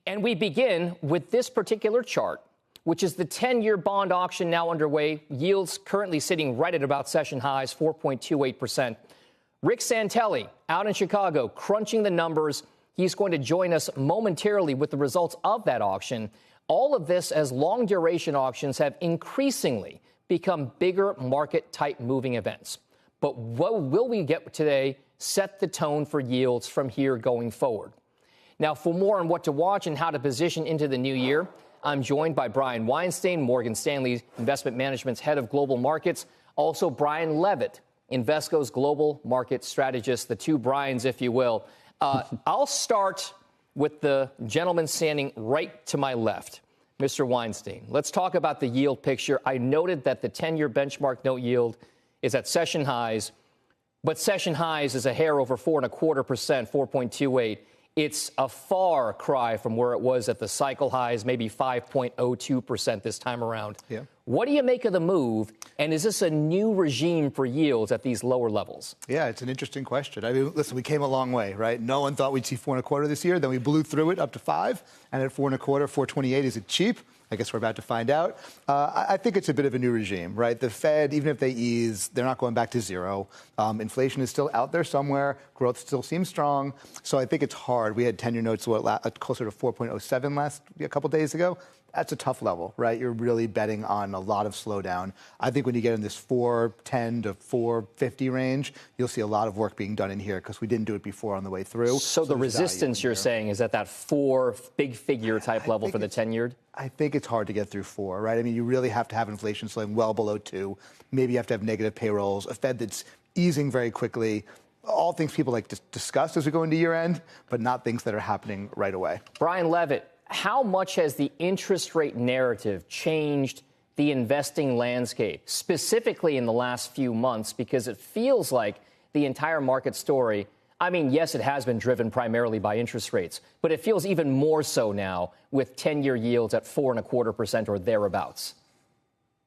And we begin with this particular chart, which is the 10-year bond auction now underway. Yields currently sitting right at about session highs, 4.28%. Rick Santelli out in Chicago crunching the numbers. He's going to join us momentarily with the results of that auction. All of this as long duration auctions have increasingly become bigger market type moving events. But what will we get today set the tone for yields from here going forward? Now, for more on what to watch and how to position into the new year, I'm joined by Brian Weinstein, Morgan Stanley Investment Management's head of global markets. Also, Brian Levitt, Invesco's global market strategist, the two Brians, if you will. I'll start with the gentleman standing right to my left, Mr. Weinstein. Let's talk about the yield picture. I noted that the 10-year benchmark note yield is at session highs, but session highs is a hair over 4.25%, 4.28. It's a far cry from where it was at the cycle highs, maybe 5.02% this time around. Yeah. What do you make of the move? And is this a new regime for yields at these lower levels? Yeah, it's an interesting question. I mean, listen, we came a long way, right? No one thought we'd see 4.25 this year. Then we blew through it up to 5. And at 4.25, 4.28, is it cheap? I guess we're about to find out. I think it's a bit of a new regime, right? The Fed, even if they ease, they're not going back to zero. Inflation is still out there somewhere. Growth still seems strong. So I think it's hard. We had 10-year notes closer to 4.07 a couple days ago. That's a tough level, right? You're really betting on a lot of slowdown. I think when you get in this 410 to 450 range, you'll see a lot of work being done in here because we didn't do it before on the way through. So the resistance you're saying is at that 4 big figure type level for the 10-year? I think it's hard to get through 4, right? I mean, you really have to have inflation slowing well below 2. Maybe you have to have negative payrolls, a Fed that's easing very quickly. All things people like to discuss as we go into year end, but not things that are happening right away. Brian Levitt, how much has the interest rate narrative changed the investing landscape, specifically in the last few months? Because it feels like the entire market story, I mean, yes, it has been driven primarily by interest rates, but it feels even more so now with 10-year yields at 4.25% or thereabouts.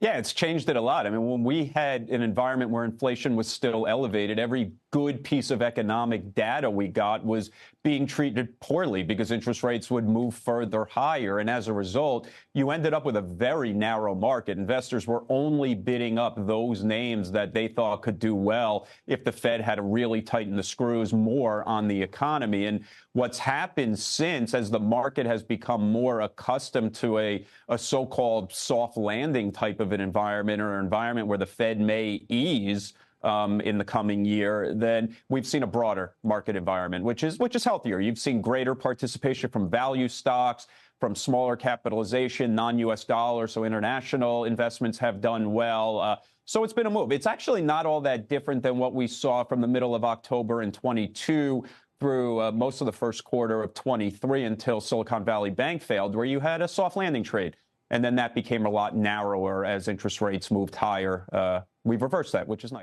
Yeah, it's changed it a lot. I mean, when we had an environment where inflation was still elevated, every good piece of economic data we got was being treated poorly because interest rates would move further higher. And as a result, you ended up with a very narrow market. Investors were only bidding up those names that they thought could do well if the Fed had to really tighten the screws more on the economy. And what's happened since, as the market has become more accustomed to a so-called soft landing type of an environment, or an environment where the Fed may ease in the coming year, then we've seen a broader market environment, which is healthier. You've seen greater participation from value stocks, from smaller capitalization, non-U.S. dollars, so international investments have done well. So it's been a move. It's actually not all that different than what we saw from the middle of October in 22 through most of the first quarter of 23 until Silicon Valley Bank failed, where you had a soft landing trade. And then that became a lot narrower as interest rates moved higher. We've reversed that, which is nice.